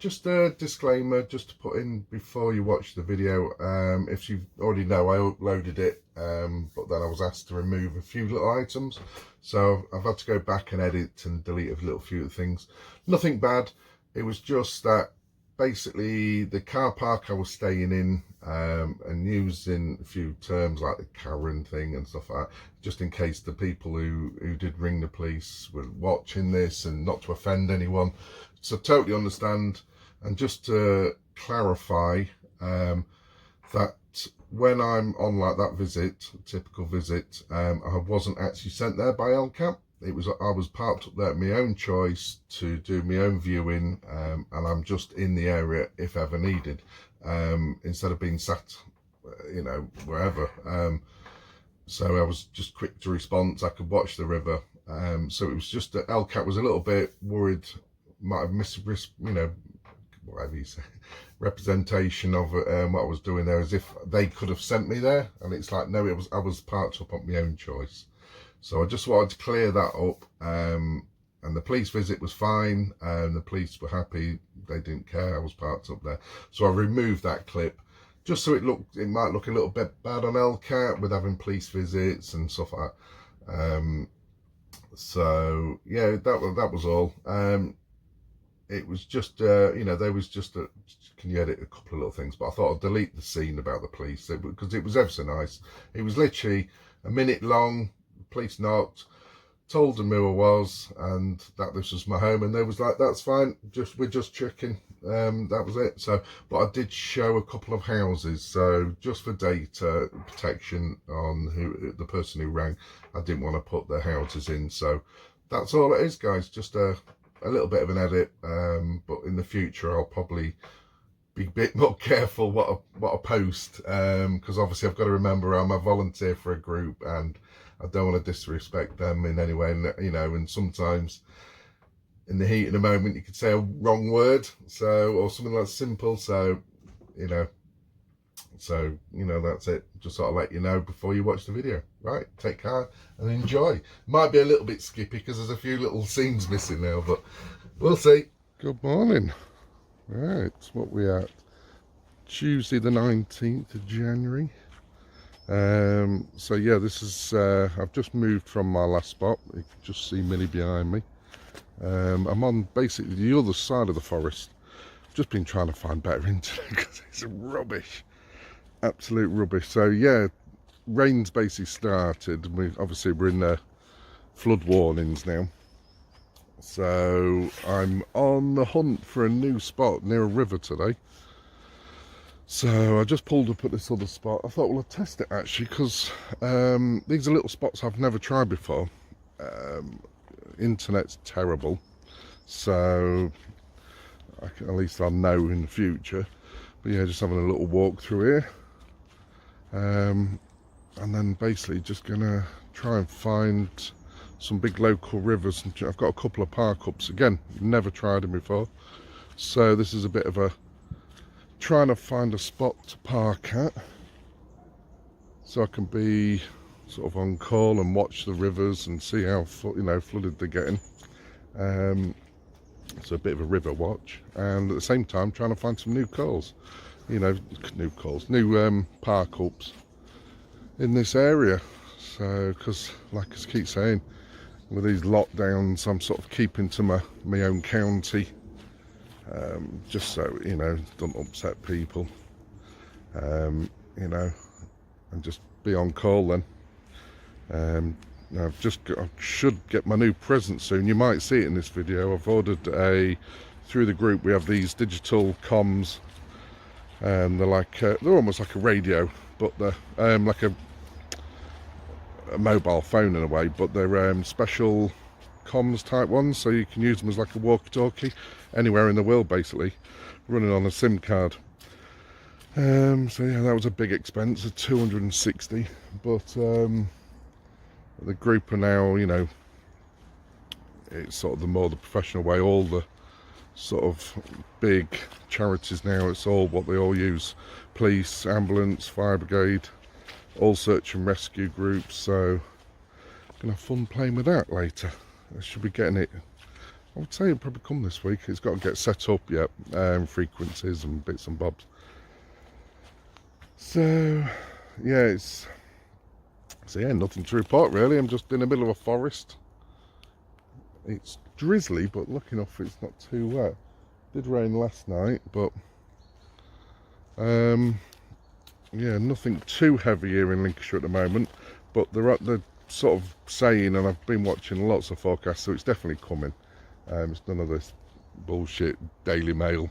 just a disclaimer just to put in before you watch the video. If you already know, I uploaded it, but then I was asked to remove a few little items, so I've had to go back and edit and delete a little few things. Nothing bad, it was just that basically the car park I was staying in, and using a few terms like the Karen thing and stuff like that, just in case the people who did ring the police were watching this, and not to offend anyone. So totally understand. And just to clarify, that when I'm on like that visit, typical visit, I wasn't actually sent there by LCAP. I was parked up there at my own choice to do my own viewing, and I'm just in the area if ever needed, instead of being sat, you know, wherever. So I was just quick to respond. I could watch the river. So it was just that LCAP was a little bit worried, might have missed, you know, whatever you say, representation of what I was doing there, as if they could have sent me there, and it's like, no, I was parked up on my own choice. So I just wanted to clear that up, and the police visit was fine, and the police were happy. They didn't care, I was parked up there. So I removed that clip just so it might look a little bit bad on LCAT with having police visits and stuff like that. So yeah, that was all. It was just, you know, there was just can you edit a couple of little things, but I thought I'd delete the scene about the police, because it was ever so nice. It was literally a minute long. The police knocked, told them who I was, and that this was my home, and they was like, that's fine, we're just checking. That was it. So, but I did show a couple of houses, so just for data protection on the person who rang, I didn't want to put their houses in. So that's all it is, guys, just a little bit of an edit, but in the future I'll probably be a bit more careful what I post, because obviously I've got to remember I'm a volunteer for a group, and I don't want to disrespect them in any way, and you know, and sometimes in the heat of the moment you could say a wrong word, so, or something that's simple, so you know, that's it. Just sort of let you know before you watch the video. Right, take care and enjoy. Might be a little bit skippy because there's a few little scenes missing now, but we'll see. Good morning. Right, what we at? Tuesday the 19th of January. So yeah, this is, I've just moved from my last spot. You can just see Minnie behind me. I'm on basically the other side of the forest. I've just been trying to find better internet because it's rubbish. Absolute rubbish. So yeah, rain's basically started. We're in the flood warnings now. So I'm on the hunt for a new spot near a river today. So I just pulled up at this other spot. I thought, well, I'll test it actually, because these are little spots I've never tried before. Internet's terrible, so at least I'll know in the future. But yeah, just having a little walk through here, and then basically just gonna try and find some big local rivers. And I've got a couple of park ups, again, never tried them before, so this is a bit of a trying to find a spot to park at, so I can be sort of on call and watch the rivers and see how flooded they're getting. So a bit of a river watch, and at the same time trying to find some new calls, new park ups in this area. So, because like I keep saying, with these lockdowns, I'm sort of keeping to my own county, just so, you know, don't upset people, you know, and just be on call then. I should get my new present soon. You might see it in this video. I've ordered through the group, we have these digital comms, and they're almost like a radio, but they're like a mobile phone in a way, but they're special comms type ones, so you can use them as like a walkie-talkie anywhere in the world, basically, running on a SIM card. So yeah, that was a big expense of 260, but the group are now, you know, it's sort of the professional way. All the sort of big charities now, it's all what they all use: police, ambulance, fire brigade, all search and rescue groups. So I'm gonna have fun playing with that later. I should be getting it I would say it'll probably come this week. It's got to get set up yet, frequencies and bits and bobs. So yeah, yeah, nothing to report really. I'm just in the middle of a forest. It's drizzly, but lucky enough it's not too wet. It did rain last night, but yeah, nothing too heavy here in Lincolnshire at the moment. But they're sort of saying, and I've been watching lots of forecasts, so it's definitely coming. It's none of this bullshit Daily Mail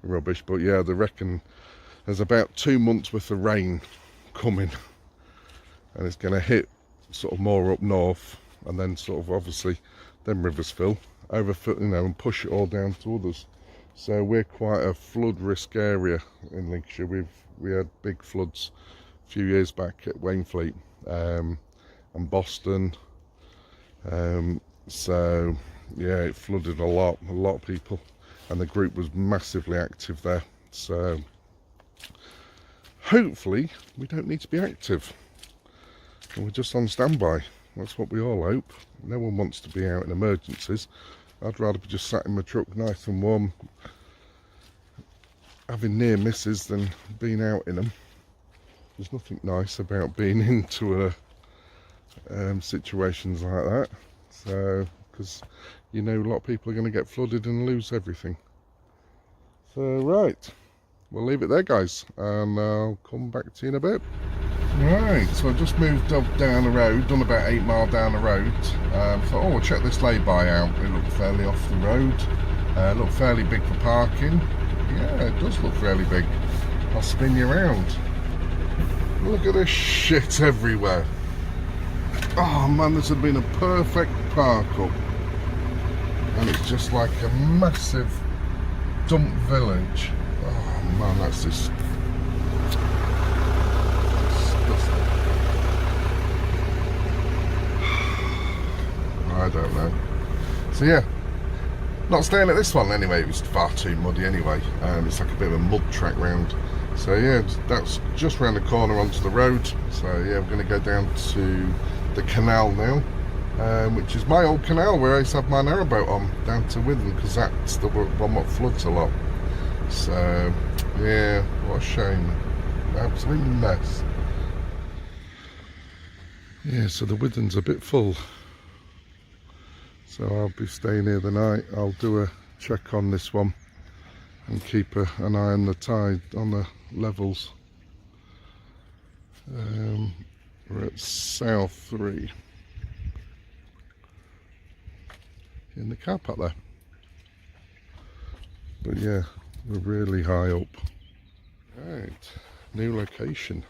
rubbish, but yeah, they reckon there's about 2 months worth of rain coming, and it's going to hit sort of more up north, and then sort of obviously them rivers fill, overfill, you know, and push it all down to others. So we're quite a flood risk area in Lincolnshire. We had big floods a few years back at Wainfleet and Boston. So yeah, it flooded a lot of people, and the group was massively active there. So hopefully we don't need to be active, and we're just on standby. That's what we all hope. No one wants to be out in emergencies. I'd rather be just sat in my truck nice and warm, having near misses, than being out in them. There's nothing nice about being into situations like that. So, because you know a lot of people are going to get flooded and lose everything. So right, we'll leave it there, guys, and I'll come back to you in a bit. Right, so I just moved up down the road, done about 8 miles down the road. Thought, oh, we'll check this lay-by out. It looked fairly off the road. Looked fairly big for parking. Yeah, it does look fairly big. I'll spin you around. Look at this shit everywhere. Oh man, this had been a perfect park up, and it's just like a massive dump village. Oh man, that's just disgusting. I don't know. So yeah, not staying at this one anyway. It was far too muddy anyway. It's like a bit of a mud track round. So yeah, that's just round the corner onto the road. So yeah, we're going to go down to the canal now, which is my old canal where I used to have my narrowboat on, down to Witham, because that's the one that floods a lot. So yeah, what a shame. Absolute mess. Yeah, so the Witham's a bit full, so I'll be staying here the night. I'll do a check on this one and keep an eye on the tide, on the levels. We're at South 3 in the car park there, but yeah, we're really high up. Right, new location.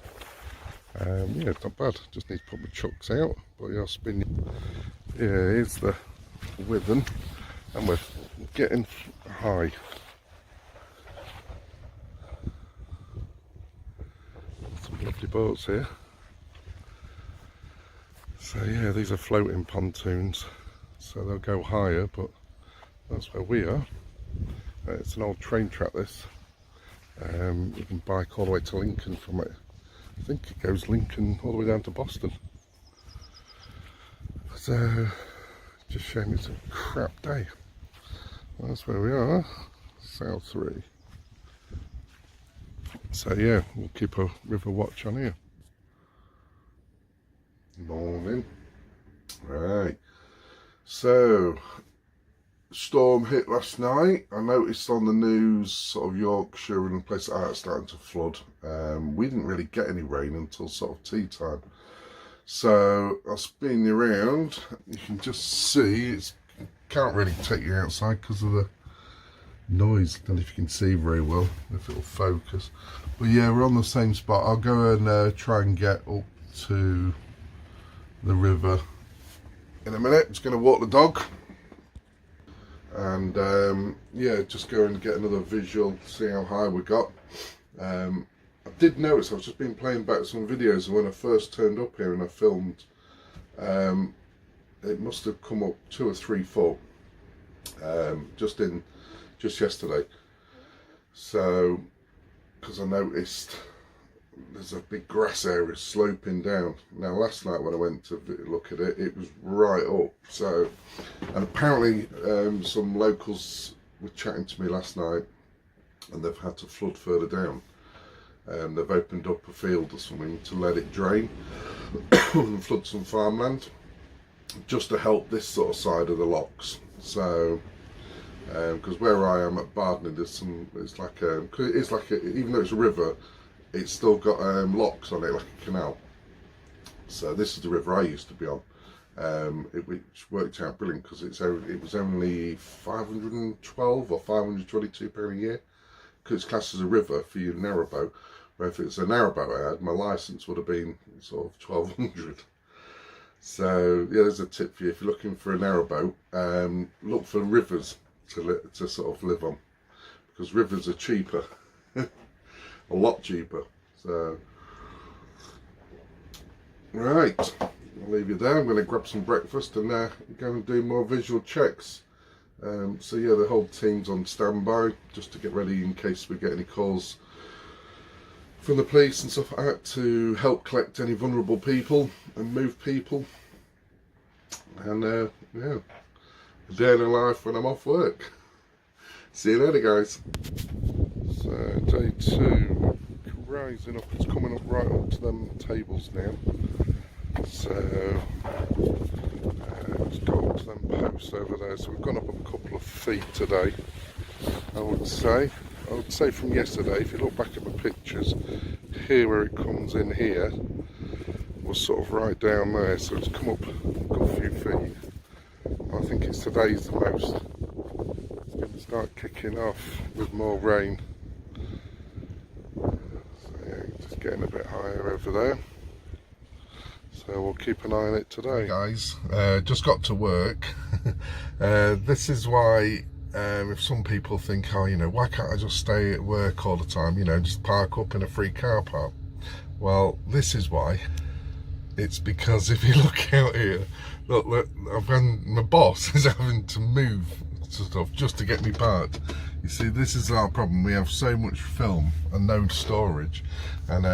Yeah, it's not bad. Just need to put my chucks out, but yeah, I'll spin you. Yeah, here's the Witham, and we're getting high. Some lovely boats here. So yeah, these are floating pontoons, so they'll go higher, but that's where we are. It's an old train track, this. You can bike all the way to Lincoln from it. I think it goes Lincoln all the way down to Boston. So, just showing it's a crap day. That's where we are, South 3. So yeah, we'll keep a river watch on here. Morning. Right, so storm hit last night. I noticed on the news sort of Yorkshire and places like that starting to flood. We didn't really get any rain until sort of tea time. So I'll spin you around. You can just see, it's can't really take you outside because of the noise. I don't know if you can see very well, if it'll focus. But yeah, we're on the same spot. I'll go and try and get up to the river in a minute. Just going to walk the dog, and yeah, just go and get another visual, see how high we got. I did notice, I've just been playing back some videos, and when I first turned up here and I filmed, it must have come up 2 or 3 foot just yesterday. So because I noticed there's a big grass area sloping down. Now last night when I went to look at it, it was right up. So, and apparently some locals were chatting to me last night, and they've had to flood further down. They've opened up a field or something to let it drain and flood some farmland, just to help this sort of side of the locks. So, because where I am at Batteded, there's some. It's like even though it's a river, it's still got locks on it like a canal. So this is the river I used to be on, which worked out brilliant because it was only 512 or 522 per a year, because it's classed as a river for your narrowboat. Where if it's a narrowboat I had, my licence would have been sort of 1200. So yeah, there's a tip for you if you're looking for a narrowboat. Look for rivers to sort of live on, because rivers are cheaper, a lot cheaper. So right, I'll leave you there. I'm going to grab some breakfast and go and do more visual checks. So yeah, the whole team's on standby just to get ready in case we get any calls from the police and stuff like that to help collect any vulnerable people and move people. And yeah, a day in the life when I'm off work. See you later, guys. So day 2, rising up, it's coming up right up to them tables now. So let's go up to them posts over there. So we've gone up a couple of feet today, I would say. From yesterday, if you look back at the pictures, here where it comes in here was sort of right down there, so it's come up a few feet. I think it's today's the most. It's going to start kicking off with more rain. So yeah, just getting a bit higher over there. So we'll keep an eye on it today. Hey guys, just got to work. This is why if some people think, oh, you know, why can't I just stay at work all the time, you know, just park up in a free car park? Well, this is why. It's because if you look out here, look, my boss is having to move stuff just to get me parked. You see, this is our problem. We have so much film and no storage, and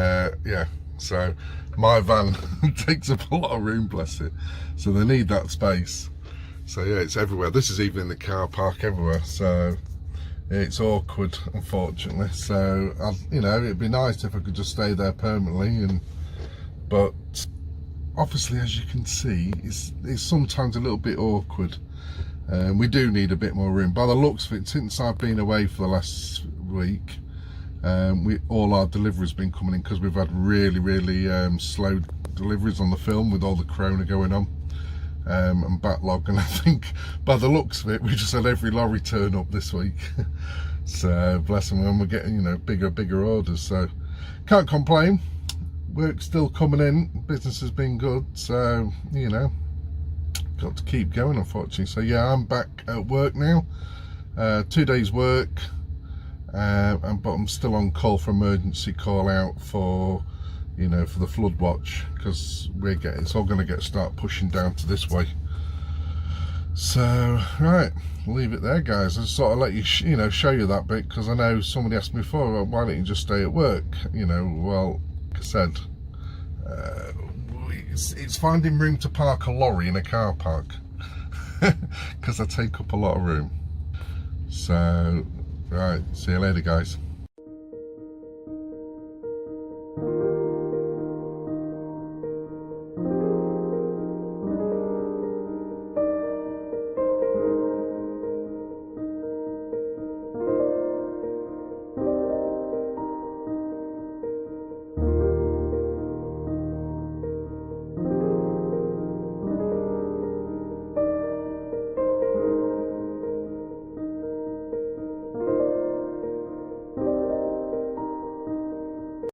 yeah, so my van takes up a lot of room, bless it. So they need that space. So yeah, it's everywhere. This is even in the car park everywhere. So it's awkward, unfortunately. So you know, it'd be nice if I could just stay there permanently, but obviously, as you can see, it's sometimes a little bit awkward. We do need a bit more room. By the looks of it, since I've been away for the last week, all our deliveries been coming in because we've had really slow deliveries on the film with all the corona going on. And backlog, and I think by the looks of it, we just had every lorry turn up this week. So bless them, and we're getting, you know, bigger orders, so can't complain. Work's still coming in, business has been good, so you know, got to keep going, unfortunately. So yeah, I'm back at work now, 2 days work, but I'm still on call for emergency call out for, you know, for the flood watch, because it's all going to start pushing down to this way. So right, leave it there, guys. I just sort of let you you know, show you that bit, because I know somebody asked me before, well, why don't you just stay at work, you know? Well, like I said, it's finding room to park a lorry in a car park, because I take up a lot of room. So right, see you later, guys.